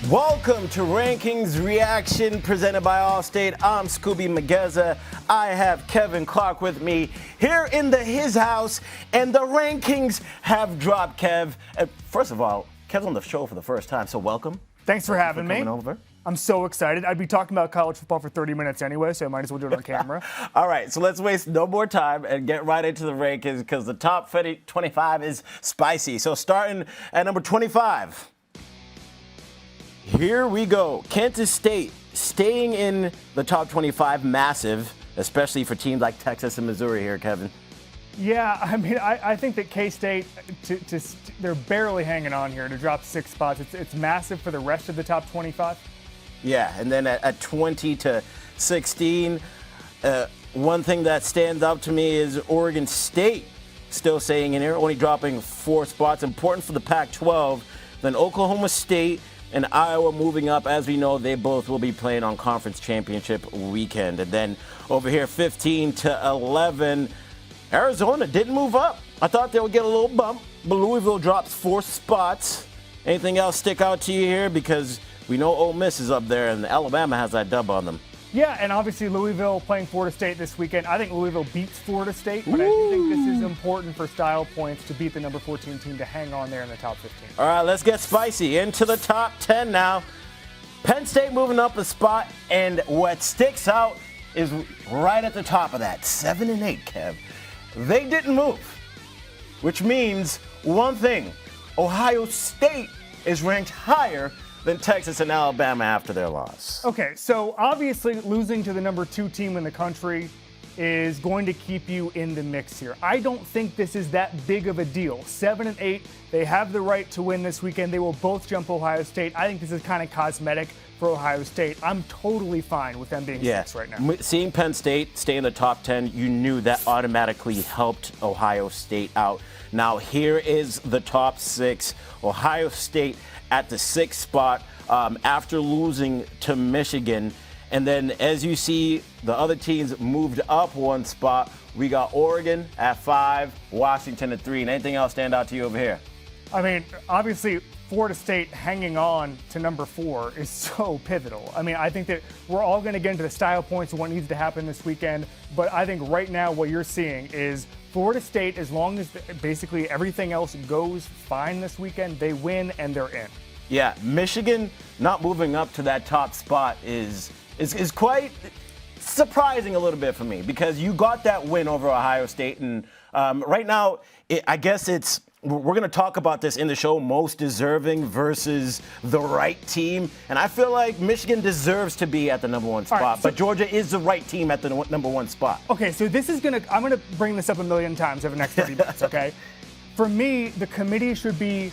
Welcome to Rankings Reaction presented by Allstate. I'm Skubie Mageza. I have Kevin Clark with me here in his house, and the rankings have dropped, Kev. First of all, Kev's on the show for the first time, so welcome. Thanks for having me. Over. I'm so excited. I'd be talking about college football for 30 minutes anyway, so I might as well do it on camera. All right, so let's waste no more time and get right into the rankings because the top 25 is spicy. So starting at number 25. Here we go. Kansas State staying in the top 25, massive, especially for teams like Texas and Missouri here, Kevin. Yeah, I mean, I think that K-State, they're barely hanging on here to drop 6 spots. It's massive for the rest of the top 25. Yeah, and then at 20 to 16, one thing that stands out to me is Oregon State still staying in here, only dropping 4 spots. Important for the Pac-12. Then Oklahoma State and Iowa moving up. As we know, they both will be playing on conference championship weekend. And then over here, 15 to 11, Arizona didn't move up. I thought they would get a little bump, but Louisville drops 4 spots. Anything else stick out to you here? Because we know Ole Miss is up there, and Alabama has that dub on them. Yeah, and obviously Louisville playing Florida State this weekend. I think Louisville beats Florida State, but I do think this is important for style points to beat the number 14 team to hang on there in the top 15. All right, let's get spicy. Into the top 10 now. Penn State moving up a spot, and what sticks out is right at the top of that, 7 and 8, Kev. They didn't move, which means one thing. Ohio State is ranked higher than Texas and Alabama after their loss. Okay, so obviously losing to the number 2 team in the country is going to keep you in the mix here. I don't think this is that big of a deal. 7 and 8, they have the right to win this weekend. They will both jump Ohio State. I think this is kind of cosmetic for Ohio State. I'm totally fine with them being 6 right now. Seeing Penn State stay in the top 10, you knew that automatically helped Ohio State out. Now here is the top 6. Ohio State at the 6th spot after losing to Michigan. And then as you see, the other teams moved up 1 spot. We got Oregon at 5, Washington at 3. And anything else stand out to you over here? I mean, obviously, Florida State hanging on to number 4 is so pivotal. I mean, I think that we're all going to get into the style points of what needs to happen this weekend. But I think right now what you're seeing is Florida State, as long as basically everything else goes fine this weekend, they win and they're in. Yeah, Michigan not moving up to that top spot is quite surprising a little bit for me because you got that win over Ohio State. And right now, I guess we're going to talk about this in the show, most deserving versus the right team. And I feel like Michigan deserves to be at the number 1 spot, right, but Georgia is the right team at the number 1 spot. Okay, so I'm going to bring this up a million times over the next 30 minutes, okay? For me, the committee should be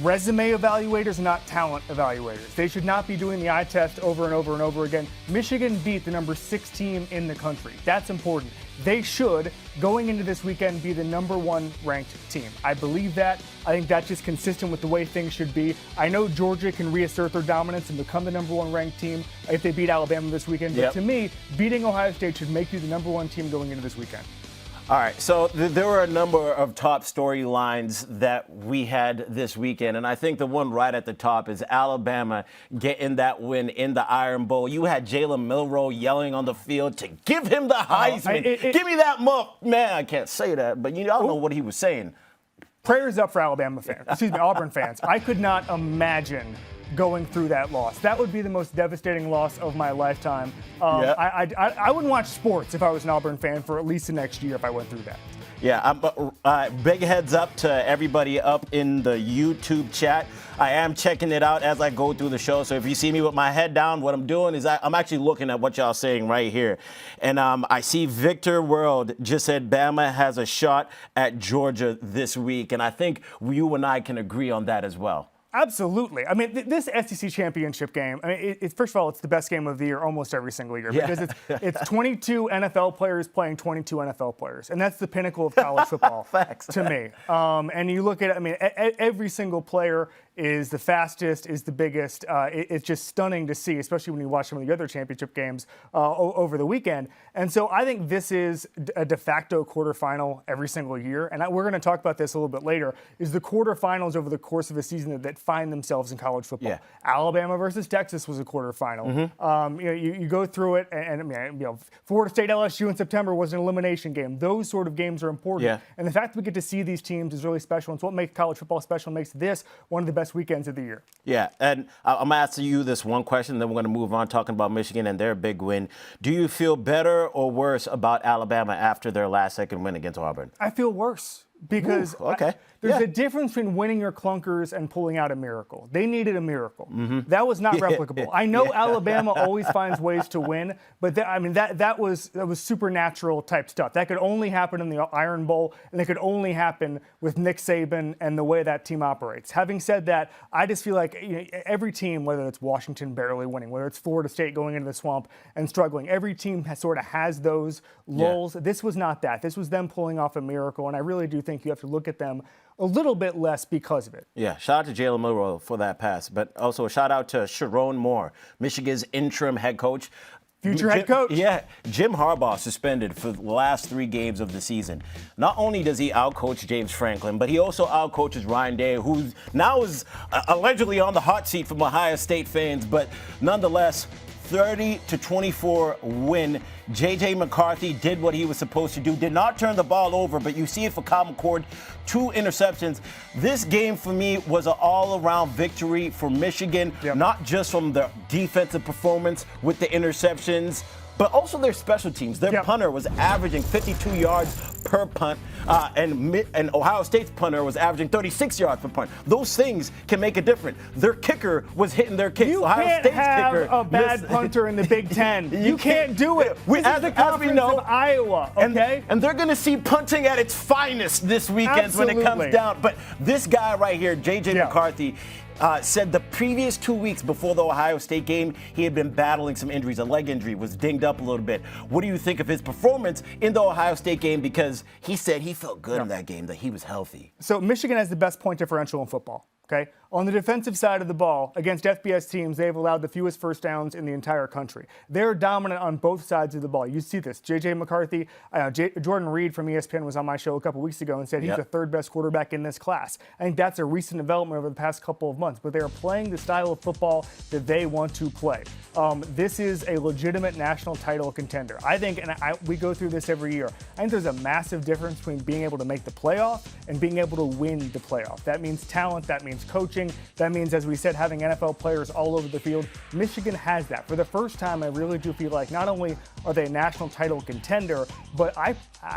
resume evaluators, not talent evaluators. They should not be doing the eye test over and over and over again. Michigan beat the number 6 team in the country. That's important. They should, going into this weekend, be the number 1 ranked team. I believe that. I think that's just consistent with the way things should be. I know Georgia can reassert their dominance and become the number 1 ranked team if they beat Alabama this weekend. But to me, beating Ohio State should make you the number 1 team going into this weekend. All right, so there were a number of top storylines that we had this weekend, and I think the one right at the top is Alabama getting that win in the Iron Bowl. You had Jalen Milroe yelling on the field to give him the Heisman. Give me that muff. Man, I can't say that, but I don't know what he was saying. Prayers up for Alabama fans. Auburn fans. I could not imagine going through that loss. That would be the most devastating loss of my lifetime. I wouldn't watch sports if I was an Auburn fan for at least the next year if I went through that. Yeah, big heads up to everybody up in the YouTube chat. I am checking it out as I go through the show. So if you see me with my head down, what I'm doing is I'm actually looking at what y'all saying right here. And I see Victor World just said Bama has a shot at Georgia this week. And I think you and I can agree on that as well. Absolutely. I mean, this SEC championship game, I mean, first of all, it's the best game of the year almost every single year because it's 22 NFL players playing 22 NFL players. And that's the pinnacle of college football Facts. to me. And you look at it, I mean, every single player is the fastest, is the biggest. It's just stunning to see, especially when you watch some of the other championship games over the weekend. And so I think this is a de facto quarterfinal every single year. And we're going to talk about this a little bit later, is the quarterfinals over the course of a season that find themselves in college football. Yeah. Alabama versus Texas was a quarterfinal. You go through it, and Florida State LSU in September was an elimination game. Those sort of games are important. Yeah. And the fact that we get to see these teams is really special. It's what makes college football special, makes this one of the best weekends of the year. Yeah, and I'm going to ask you this one question, then we're going to move on talking about Michigan and their big win. Do you feel better or worse about Alabama after their last-second win against Auburn? I feel worse. Because there's a difference between winning your clunkers and pulling out a miracle. They needed a miracle. That was not replicable. I know Alabama always finds ways to win, but that was supernatural type stuff. That could only happen in the Iron Bowl, and it could only happen with Nick Saban and the way that team operates. Having said that, I just feel like every team, whether it's Washington barely winning, whether it's Florida State going into the swamp and struggling, every team has those lulls. Yeah. This was not that. This was them pulling off a miracle, and I really do think you have to look at them a little bit less because of it. Yeah, shout out to Jalen Milroe for that pass, but also a shout out to Sharon Moore, Michigan's interim head coach. Future head coach. Yeah, Jim Harbaugh suspended for the last 3 games of the season. Not only does he outcoach James Franklin, but he also outcoaches Ryan Day, who now is allegedly on the hot seat from Ohio State fans, but nonetheless, 30-24 win. J.J. McCarthy did what he was supposed to do, did not turn the ball over, but you see it for Kyle McCord, 2 interceptions. This game for me was an all-around victory for Michigan, not just from the defensive performance with the interceptions, but also their special teams. Their punter was averaging 52 yards per punt, and Ohio State's punter was averaging 36 yards per punt. Those things can make a difference. Their kicker was hitting their kicks. You Ohio can't State's have kicker a bad punter in the Big Ten. You can't do it. This is the conference of Iowa, okay? And they're going to see punting at its finest this weekend when it comes down. But this guy right here, J.J. McCarthy, said the previous 2 weeks before the Ohio State game, he had been battling some injuries. A leg injury, was dinged up a little bit. What do you think of his performance in the Ohio State game? Because he said he felt good in that game, that he was healthy. So Michigan has the best point differential in football. Okay. On the defensive side of the ball, against FBS teams, they've allowed the fewest first downs in the entire country. They're dominant on both sides of the ball. You see this. J.J. McCarthy, Jordan Reed from ESPN was on my show a couple weeks ago and said he's the 3rd best quarterback in this class. I think that's a recent development over the past couple of months, but they are playing the style of football that they want to play. This is a legitimate national title contender. I think, and we go through this every year, I think there's a massive difference between being able to make the playoff and being able to win the playoff. That means talent, that means coaching, that means, as we said, having NFL players all over the field. Michigan has that. For the first time, I really do feel like not only are they a national title contender, but I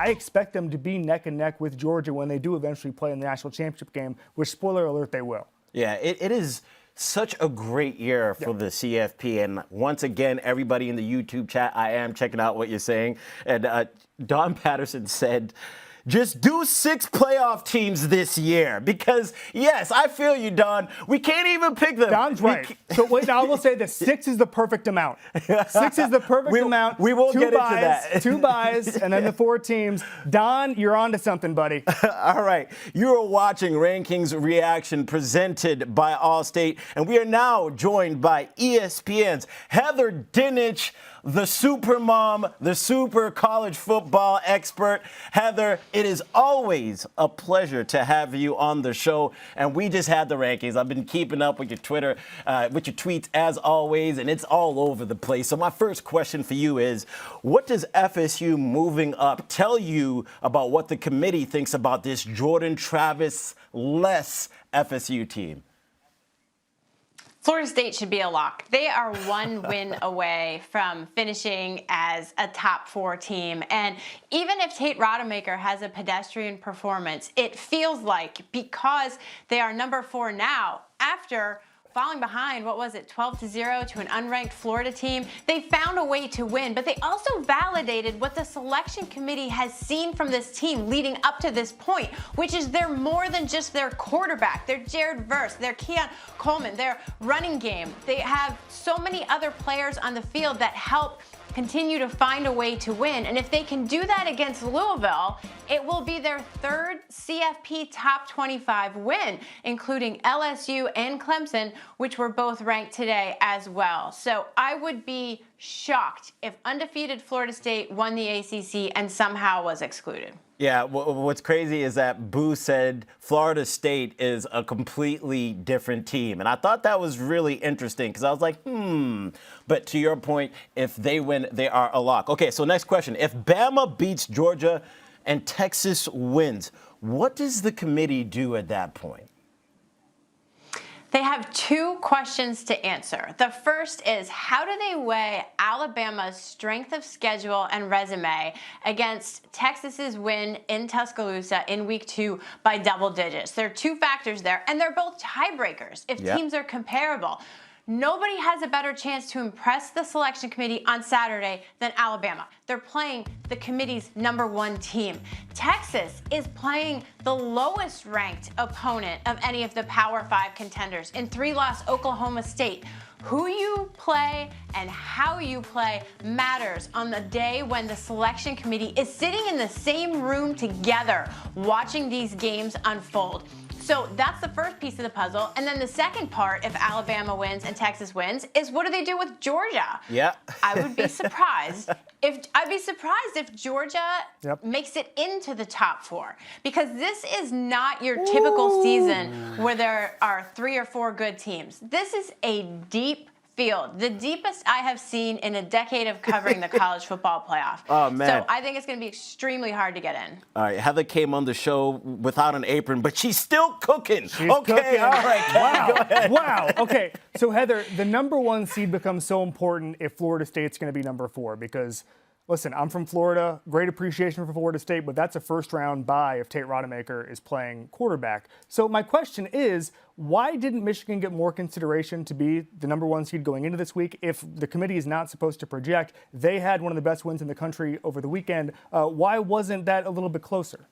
expect them to be neck and neck with Georgia when they do eventually play in the national championship game, which, spoiler alert, they will. Yeah, it is such a great year for the CFP. And once again, everybody in the YouTube chat, I am checking out what you're saying. And Don Patterson said, just do 6 playoff teams this year. Because, yes, I feel you, Don. We can't even pick them. Don's right. So wait, I will say this. 6 is the perfect amount. 6 is the perfect amount. We will get into that. 2 buys, and then the 4 teams. Don, you're on to something, buddy. All right. You are watching Rankings Reaction presented by Allstate. And we are now joined by ESPN's Heather Dinich, the super mom, the super college football expert. Heather, it is always a pleasure to have you on the show. And we just had the rankings. I've been keeping up with your Twitter, with your tweets as always, and it's all over the place. So my first question for you is, what does FSU moving up tell you about what the committee thinks about this Jordan Travis-less FSU team? Florida State should be a lock. They are 1 win away from finishing as a top 4 team. And even if Tate Rodemaker has a pedestrian performance, it feels like, because they are number 4 now, after falling behind, 12-0 to an unranked Florida team, they found a way to win, but they also validated what the selection committee has seen from this team leading up to this point, which is they're more than just their quarterback. They're Jared Verse, they're Keon Coleman, their running game. They have so many other players on the field that help continue to find a way to win. And if they can do that against Louisville, It will be their third CFP top 25 win, including LSU and Clemson, which were both ranked today as well. So I would be shocked if undefeated Florida State won the ACC and somehow was excluded. Yeah, what's crazy is that Boo said Florida State is a completely different team. And I thought that was really interesting because I was like, But to your point, if they win, they are a lock. Okay, so next question. If Bama beats Georgia and Texas wins, what does the committee do at that point? They have two questions to answer. The first is, how do they weigh Alabama's strength of schedule and resume against Texas's win in Tuscaloosa in week 2 by double digits? There are two factors there, and they're both tiebreakers if teams are comparable. Nobody has a better chance to impress the selection committee on Saturday than Alabama. They're playing the committee's #1 team. Texas is playing the lowest ranked opponent of any of the Power 5 contenders in 3-loss Oklahoma State. Who you play and how you play matters on the day when the selection committee is sitting in the same room together watching these games unfold. So that's the first piece of the puzzle. And then the second part, if Alabama wins and Texas wins, is what do they do with Georgia? Yeah. I would be surprised if Georgia makes it into the top 4, because this is not your typical season where there are 3 or 4 good teams. This is a deep field, the deepest I have seen in a decade of covering the college football playoff. Oh, man. So I think it's going to be extremely hard to get in. All right, Heather came on the show without an apron, but she's still cooking. She's cooking. All right, Kevin, go ahead. Wow. Okay, so Heather, the #1 seed becomes so important if Florida State's going to be #4 because, listen, I'm from Florida. Great appreciation for Florida State, but that's a first-round bye if Tate Rodemaker is playing quarterback. So my question is, why didn't Michigan get more consideration to be the #1 seed going into this week if the committee is not supposed to project? They had one of the best wins in the country over the weekend. Why wasn't that a little bit closer?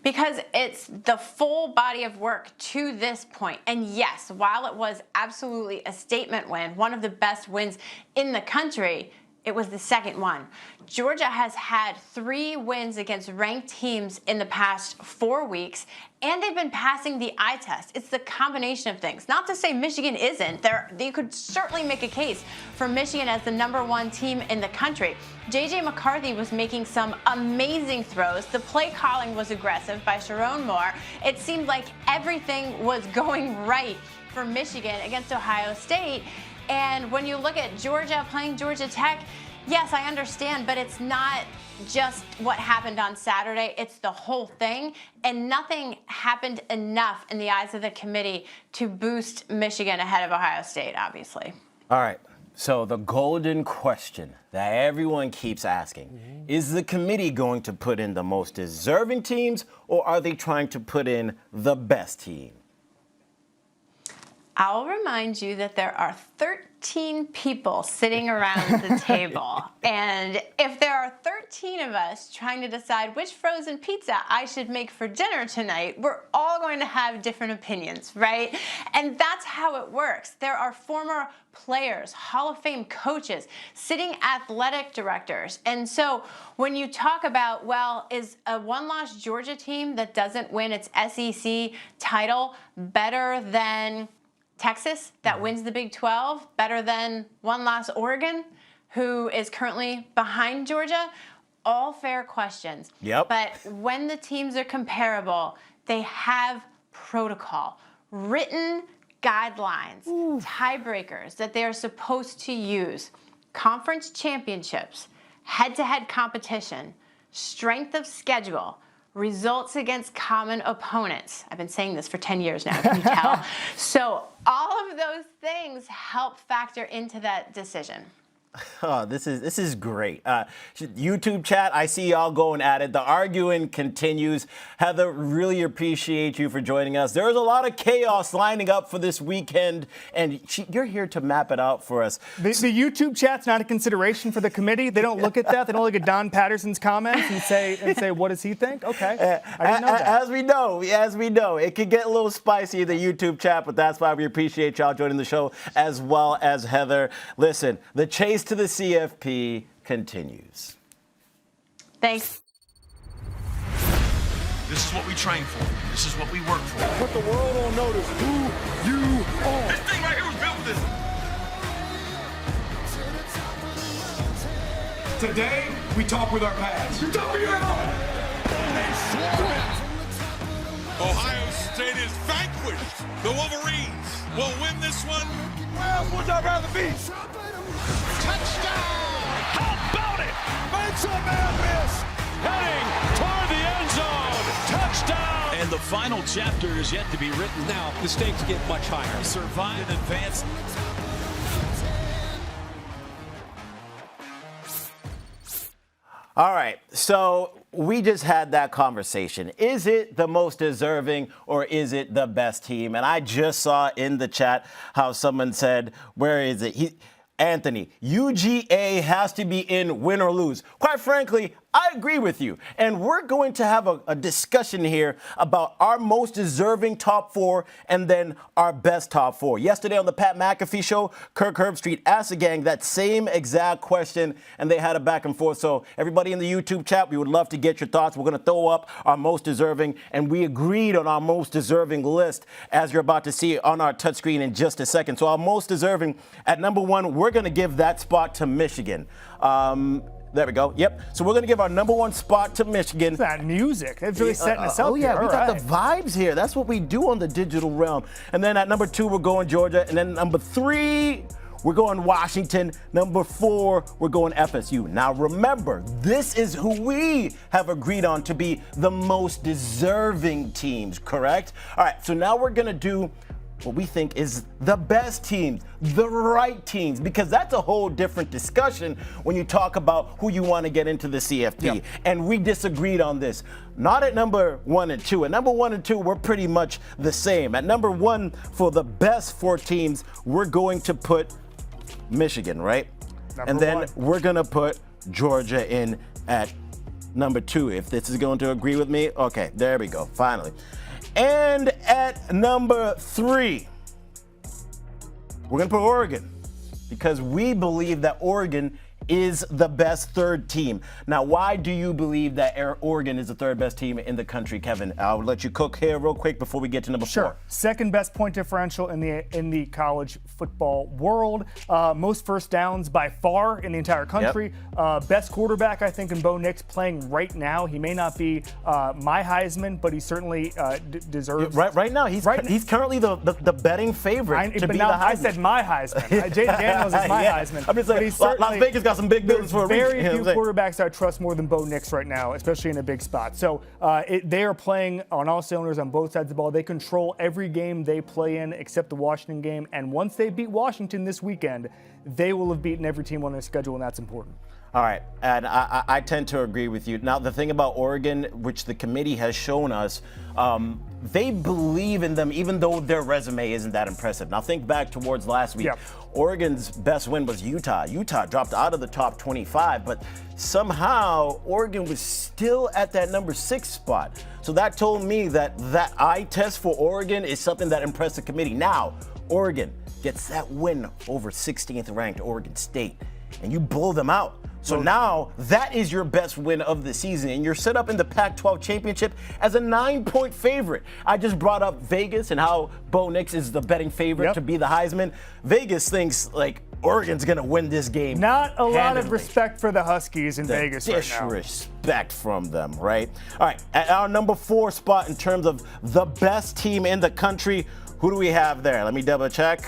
Because it's the full body of work to this point. And yes, while it was absolutely a statement win, one of the best wins in the country, it was the second one. Georgia has had 3 wins against ranked teams in the past 4 weeks, and they've been passing the eye test. It's the combination of things. Not to say Michigan isn't. You could certainly make a case for Michigan as the #1 team in the country. J.J. McCarthy was making some amazing throws. The play calling was aggressive by Sharon Moore. It seemed like everything was going right for Michigan against Ohio State. And when you look at Georgia playing Georgia Tech, yes, I understand, but it's not just what happened on Saturday. It's the whole thing. And nothing happened enough in the eyes of the committee to boost Michigan ahead of Ohio State, obviously. All right. So the golden question that everyone keeps asking, is the committee going to put in the most deserving teams, or are they trying to put in the best team? I'll remind you that there are 13 people sitting around the table. And if there are 13 of us trying to decide which frozen pizza I should make for dinner tonight, we're all going to have different opinions, right? And that's how it works. There are former players, Hall of Fame coaches, sitting athletic directors. And so when you talk about, well, is a one-loss Georgia team that doesn't win its SEC title better than Texas, that wins the Big 12, better than one-loss Oregon, who is currently behind Georgia? All fair questions. Yep. But when the teams are comparable, they have protocol, written guidelines, tiebreakers that they are supposed to use, conference championships, head-to-head competition, strength of schedule, results against common opponents. I've been saying this for 10 years now, can you tell? So all of those things help factor into that decision. Oh, this is great. YouTube chat, I see y'all going at it. The arguing continues. Heather, really appreciate you for joining us. There's a lot of chaos lining up for this weekend, and you're here to map it out for us. The YouTube chat's not a consideration for the committee. They don't look at that. They don't look at Don Patterson's comments and say, what does he think? Okay, I didn't know that. As we know, it could get a little spicy in the YouTube chat, but that's why we appreciate y'all joining the show, as well as Heather. Listen, the chase to the CFP continues. Thanks. This is what we train for. This is what we work for. Put the world on notice who you are. This thing right here was built for this. Today, we talk with our past. You talk with your heart. Ohio State is vanquished. The Wolverines will win this one. Where else would I rather be? Touchdown! How about it? Makes a man miss. Heading toward the end zone. Touchdown! And the final chapter is yet to be written. Now, the stakes get much higher. Survive and advance. All right, so we just had that conversation. Is it the most deserving or is it the best team? And I just saw in the chat how someone said, where is it? Anthony, UGA has to be in win or lose. Quite frankly, I agree with you. And we're going to have a discussion here about our most deserving top four and then our best top four. Yesterday on the Pat McAfee show, Kirk Herbstreit asked the gang that same exact question, and they had a back and forth. So everybody in the YouTube chat, we would love to get your thoughts. We're going to throw up our most deserving, and we agreed on our most deserving list, as you're about to see on our touchscreen in just a second. So our most deserving, at number one, we're going to give that spot to Michigan. There we go. Yep. So we're going to give our number one spot to Michigan. That music. It's really setting us up. Oh, yeah. Here. We got the vibes here. That's what we do on the digital realm. And then at number two, we're going Georgia. And then number three, we're going Washington. Number four, we're going FSU. Now, remember, this is who we have agreed on to be the most deserving teams, correct? All right. So now we're going to do what we think is the best teams, the right teams, because that's a whole different discussion when you talk about who you want to get into the CFP. Yep. And we disagreed on this. Not at number one and two. At number one and two, we're pretty much the same. At number one, for the best four teams, we're going to put Michigan, right? And then we're going to put Georgia in at number two. If this is going to agree with me, okay, there we go, finally. And at number three, we're going to put Oregon because we believe that Oregon is the best third team. Now, why do you believe that Oregon is the third best team in the country, Kevin? I'll let you cook here real quick before we get to number four. Second best point differential in the college football world. Most first downs by far in the entire country. Yep. Best quarterback, I think, in Bo Nix playing right now. He may not be my Heisman, but he certainly deserves. Right now, he's currently the betting favorite to be the Heisman. I said my Heisman. Jaden Daniels is my Heisman. I'm just like, Las Vegas got some big buildings for a reason. Very few quarterbacks I trust more than Bo Nix right now, especially in a big spot. So they are playing on all cylinders on both sides of the ball. They control every game they play in except the Washington game. And once they beat Washington this weekend, they will have beaten every team on their schedule, and that's important. All right, and I tend to agree with you. Now, the thing about Oregon, which the committee has shown us, they believe in them even though their resume isn't that impressive. Now, think back towards last week. Yep. Oregon's best win was Utah. Utah dropped out of the top 25, but somehow Oregon was still at that number 6 spot. So that told me that eye test for Oregon is something that impressed the committee. Now, Oregon gets that win over 16th ranked Oregon State, and you blow them out. So now that is your best win of the season, and you're set up in the Pac-12 championship as a 9-point favorite. I just brought up Vegas and how Bo Nix is the betting favorite to be the Heisman. Vegas thinks like Oregon's going to win this game. Not a lot of respect for the Huskies in Vegas right now. Disrespect from them, right? All right, at our number 4 spot in terms of the best team in the country, who do we have there? Let me double check.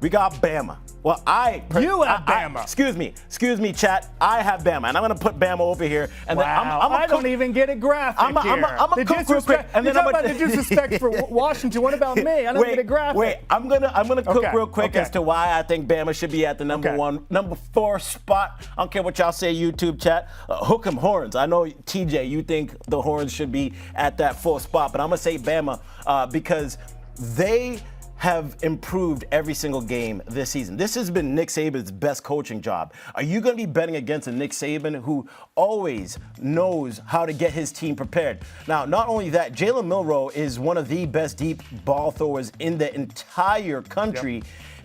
We got Bama. Well, you have Bama. Excuse me, chat. I have Bama, and I'm going to put Bama over here. And wow. then I don't even get a graphic here. I'm a cook real quick. And then I'm about the disrespect for Washington. What about me? I don't get a graphic. Wait, I'm gonna cook real quick as to why I think Bama should be at the number 4 spot. I don't care what y'all say, YouTube chat. Hook 'em horns. I know TJ, you think the horns should be at that 4th spot, but I'm gonna say Bama because they have improved every single game this season. This has been Nick Saban's best coaching job. Are you going to be betting against a Nick Saban who always knows how to get his team prepared? Now, not only that, Jalen Milroe is one of the best deep ball throwers in the entire country,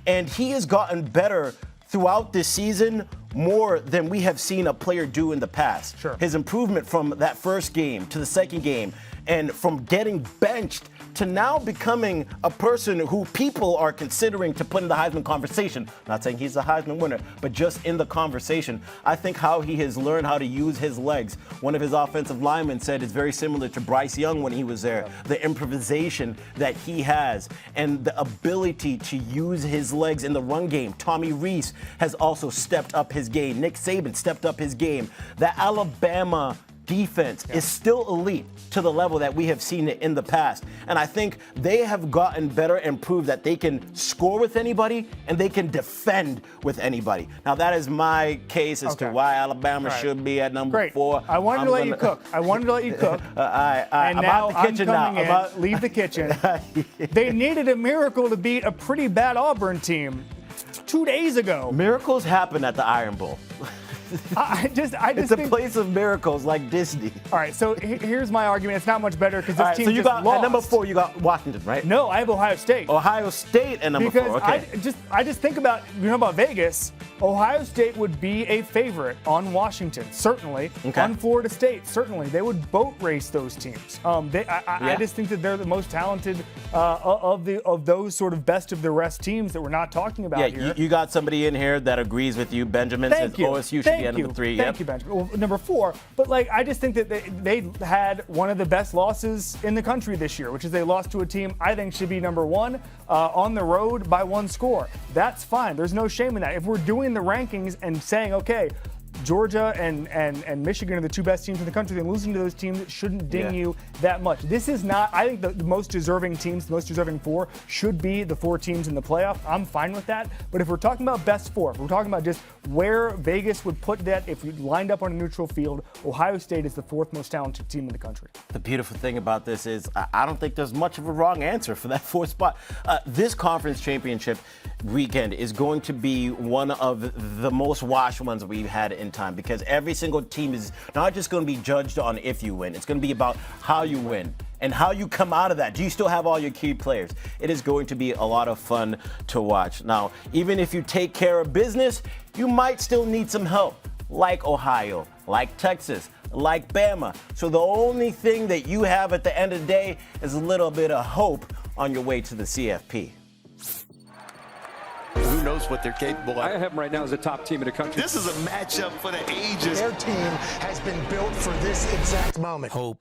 and he has gotten better throughout this season more than we have seen a player do in the past. Sure. His improvement from that first game to the second game, and from getting benched to now becoming a person who people are considering to put in the Heisman conversation. Not saying he's a Heisman winner, but just in the conversation. I think how he has learned how to use his legs. One of his offensive linemen said it's very similar to Bryce Young when he was there. The improvisation that he has and the ability to use his legs in the run game. Tommy Reese has also stepped up his game. Nick Saban stepped up his game. The Alabama defense is still elite to the level that we have seen it in the past. And I think they have gotten better and proved that they can score with anybody and they can defend with anybody. Now, that is my case as to why Alabama should be at number 4. I wanted to let you cook. And now I'm coming in. Leave the kitchen. They needed a miracle to beat a pretty bad Auburn team 2 days ago. Miracles happen at the Iron Bowl. It's a place of miracles like Disney. All right, so here's my argument. It's not much better because this team so you just got lost. At number 4, you got Washington, right? No, I have Ohio State. Ohio State at number 4. Okay. I just think about Vegas. Ohio State would be a favorite on Washington, certainly. Okay. On Florida State, certainly. They would boat race those teams. I just think that they're the most talented of those sort of best of the rest teams that we're not talking about here. You got somebody in here that agrees with you. Benjamin says OSU should be at number 3. Thank you, Benjamin. Well, number 4. But I just think that they had one of the best losses in the country this year, which is they lost to a team I think should be number 1 on the road by 1 score. That's fine. There's no shame in that. If we're doing the rankings and saying, okay, Georgia and Michigan are the 2 best teams in the country, then losing to those teams shouldn't ding you that much. This is not, I think the most deserving teams, the most deserving 4 should be the 4 teams in the playoff. I'm fine with that. But if we're talking about best 4, if we're talking about just where Vegas would put that, if we lined up on a neutral field, Ohio State is the 4th most talented team in the country. The beautiful thing about this is I don't think there's much of a wrong answer for that 4th spot. This conference championship weekend is going to be one of the most watched ones we've had in time, because every single team is not just going to be judged on if you win. It's going to be about how you win and how you come out of that. Do you still have all your key players? It is going to be a lot of fun to watch. Now, even if you take care of business, you might still need some help, like Ohio, like Texas, like Bama. So the only thing that you have at the end of the day is a little bit of hope on your way to the CFP. Who knows what they're capable of? I have them right now as a top team in the country. This is a matchup for the ages. Their team has been built for this exact moment. Hope.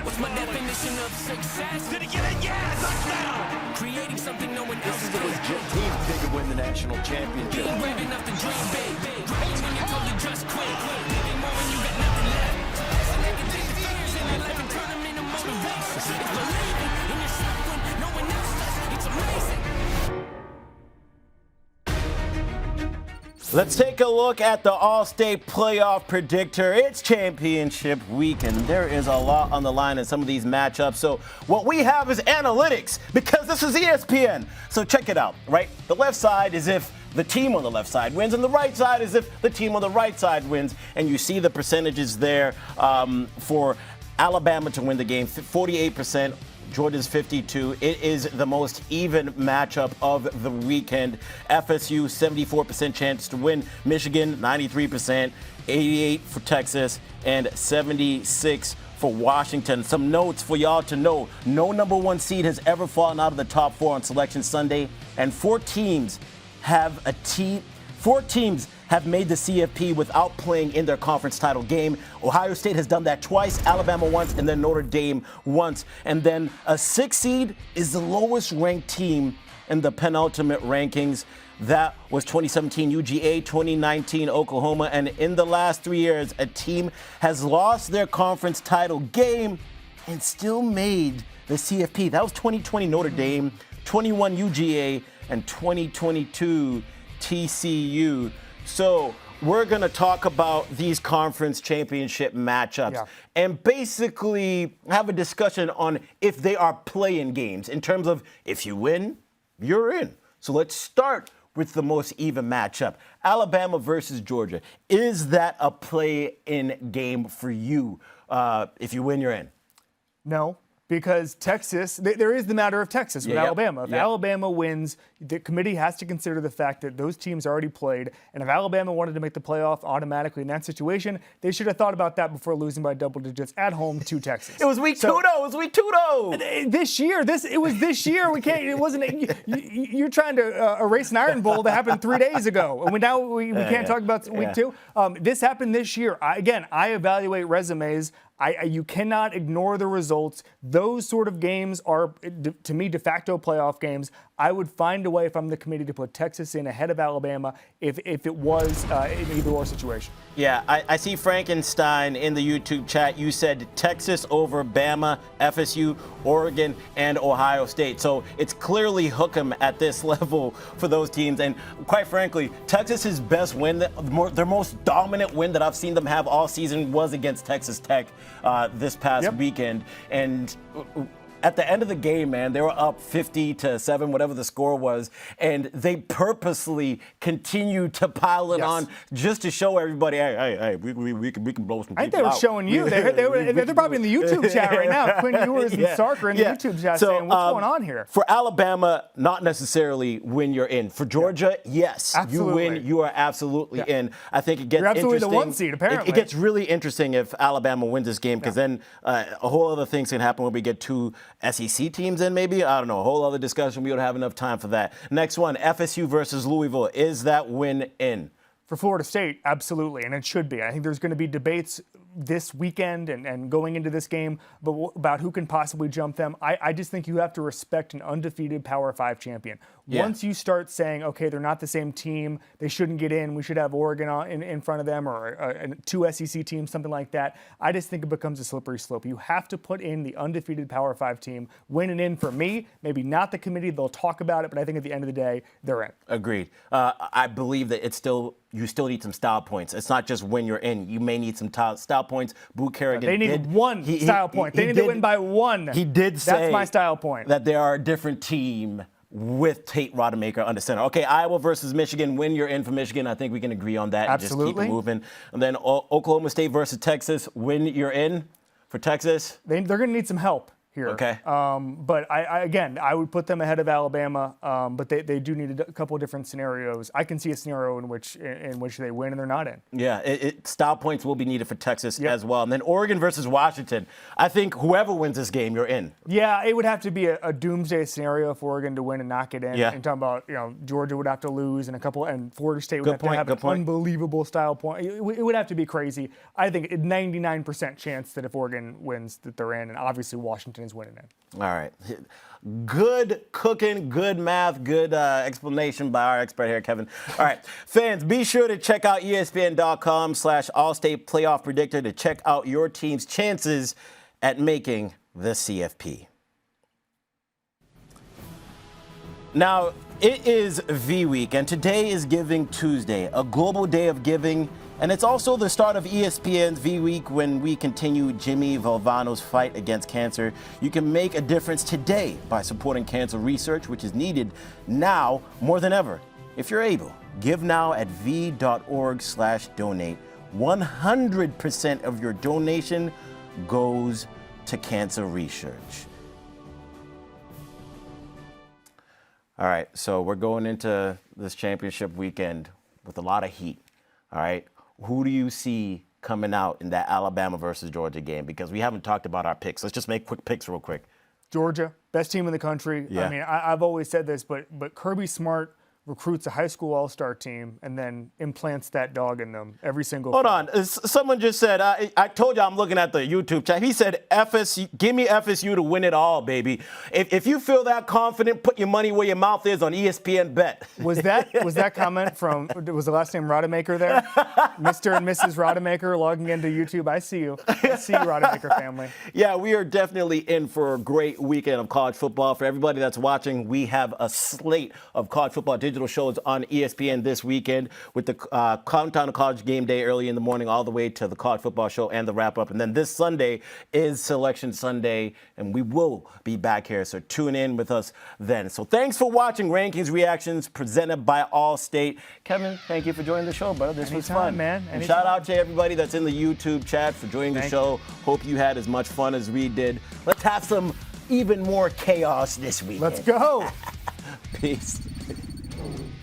What's my definition of success? Did he get it? Yeah, touchdown! Creating something no one else This is a legit team if they could win the national championship. being brave enough to dream big. Great when you told you just quit. Living more when you got nothing left. So they can take the fears in their life and turn them into motivation. It's believing in yourself when no one else does. It's amazing. Let's take a look at the Allstate Playoff Predictor. It's championship week, and there is a lot on the line in some of these matchups. So what we have is analytics, because this is ESPN. So check it out, right? The left side is if the team on the left side wins, and the right side is if the team on the right side wins. And you see the percentages there for Alabama to win the game, 48%. Georgia's 52. It is the most even matchup of the weekend. FSU, 74% chance to win. Michigan, 93%. 88 for Texas, and 76 for Washington. Some notes for y'all to know. No number 1 seed has ever fallen out of the top 4 on Selection Sunday, and 4 teams have made the CFP without playing in their conference title game. Ohio State has done that twice, Alabama once, and then Notre Dame once. And then a 6 seed is the lowest ranked team in the penultimate rankings. That was 2017 UGA, 2019 Oklahoma, and in the last 3 years, a team has lost their conference title game and still made the CFP. That was 2020 Notre Dame, 21 UGA, and 2022 TCU. So we're going to talk about these conference championship matchups and basically have a discussion on if they are play-in games in terms of if you win, you're in. So let's start with the most even matchup. Alabama versus Georgia. Is that a play-in game for you? If you win, you're in. No. Because Texas, there is the matter of Texas with Alabama. If Alabama wins, the committee has to consider the fact that those teams already played, and if Alabama wanted to make the playoff automatically in that situation, they should have thought about that before losing by double digits at home to Texas. It was week 2 though. It was week 2 though. This year. It was this year. We can't. It wasn't. You're trying to erase an Iron Bowl that happened 3 days ago, and now we can't talk about week 2. This happened this year. I evaluate resumes. You cannot ignore the results. Those sort of games are, to me, de facto playoff games. I would find a way, if I'm the committee, to put Texas in ahead of Alabama if it was an either-or situation. Yeah, I see Frankenstein in the YouTube chat. You said Texas over Bama, FSU, Oregon, and Ohio State. So it's clearly hook 'em at this level for those teams. And quite frankly, Texas's best win, their most dominant win that I've seen them have all season was against Texas Tech this past weekend. And at the end of the game, man, they were up 50-7, whatever the score was, and they purposely continued to pile it on just to show everybody, hey, we can blow some people out. I think they were showing you. They're probably in the YouTube chat right now. Quinn Ewers and Sark are in the YouTube chat saying, what's going on here? For Alabama, not necessarily when you're in. For Georgia, yes, absolutely. You win. You are absolutely in. I think it gets You're absolutely interesting. the 1 seed, apparently. It gets really interesting if Alabama wins this game, because then a whole other things can happen when we get 2 SEC teams in, maybe. I don't know. A whole other discussion. We don't have enough time for that. Next one, FSU versus Louisville. Is that win in? For Florida State, absolutely, and it should be. I think there's going to be debates this weekend and going into this game about who can possibly jump them. I just think you have to respect an undefeated Power 5 champion. Yeah. Once you start saying, okay, they're not the same team, they shouldn't get in, we should have Oregon in front of them, or 2 SEC teams, something like that, I just think it becomes a slippery slope. You have to put in the undefeated Power 5 team. Win and in for me, maybe not the committee, they'll talk about it, but I think at the end of the day, they're in. Agreed. I believe that you still need some style points. It's not just when you're in. You may need some style points. Boo Kerrigan They needed one style point. They need to win by 1. He did say that's my style point. That they are a different team with Tate Rodemaker under center. Okay, Iowa versus Michigan. When you're in for Michigan, I think we can agree on that. Absolutely. And just keep it moving. And then Oklahoma State versus Texas. When you're in for Texas. They're going to need some help here. Okay. But I would put them ahead of Alabama. But they do need a couple of different scenarios. I can see a scenario in which they win and they're not in. Yeah, style points will be needed for Texas as well. And then Oregon versus Washington. I think whoever wins this game, you're in. Yeah, it would have to be a doomsday scenario for Oregon to win and not get in. Yeah. And talking about, Georgia would have to lose and Florida State would have an unbelievable style point. It would have to be crazy. I think a 99% chance that if Oregon wins that they're in, and obviously Washington is winning in. All right. Good cooking, good math, good explanation by our expert here, Kevin. All right, fans, be sure to check out ESPN.com/Allstate Playoff Predictor to check out your team's chances at making the CFP. Now, it is V Week, and today is Giving Tuesday, a global day of giving. And it's also the start of ESPN's V Week when we continue Jimmy Valvano's fight against cancer. You can make a difference today by supporting cancer research, which is needed now more than ever. If you're able, give now at v.org/donate. 100% of your donation goes to cancer research. All right, so we're going into this championship weekend with a lot of heat. All right. Who do you see coming out in that Alabama versus Georgia game? Because we haven't talked about our picks. Let's just make quick picks real quick. Georgia, best team in the country. Yeah. I mean, I've always said this, but Kirby Smart recruits a high school all-star team and then implants that dog in them every single Hold time. on. Someone just said, I told you I'm looking at the YouTube chat. He said, FSU, give me FSU to win it all, baby. If you feel that confident, put your money where your mouth is on ESPN Bet. Was that comment from, was the last name Rodemaker there? Mr. and Mrs. Rodemaker logging into YouTube. I see you. I see you, Rodemaker family. Yeah, we are definitely in for a great weekend of college football. For everybody that's watching, we have a slate of college football digital shows on ESPN this weekend with the countdown to college game day early in the morning all the way to the college football show and the wrap-up. And then this Sunday is Selection Sunday, and we will be back here, so tune in with us then. So thanks for watching Rankings Reactions presented by Allstate. Kevin, thank you for joining the show, brother. This was fun. Man. And shout out to everybody that's in the YouTube chat for joining the show. Hope you had as much fun as we did. Let's have some even more chaos this weekend. Let's go. Peace. Show.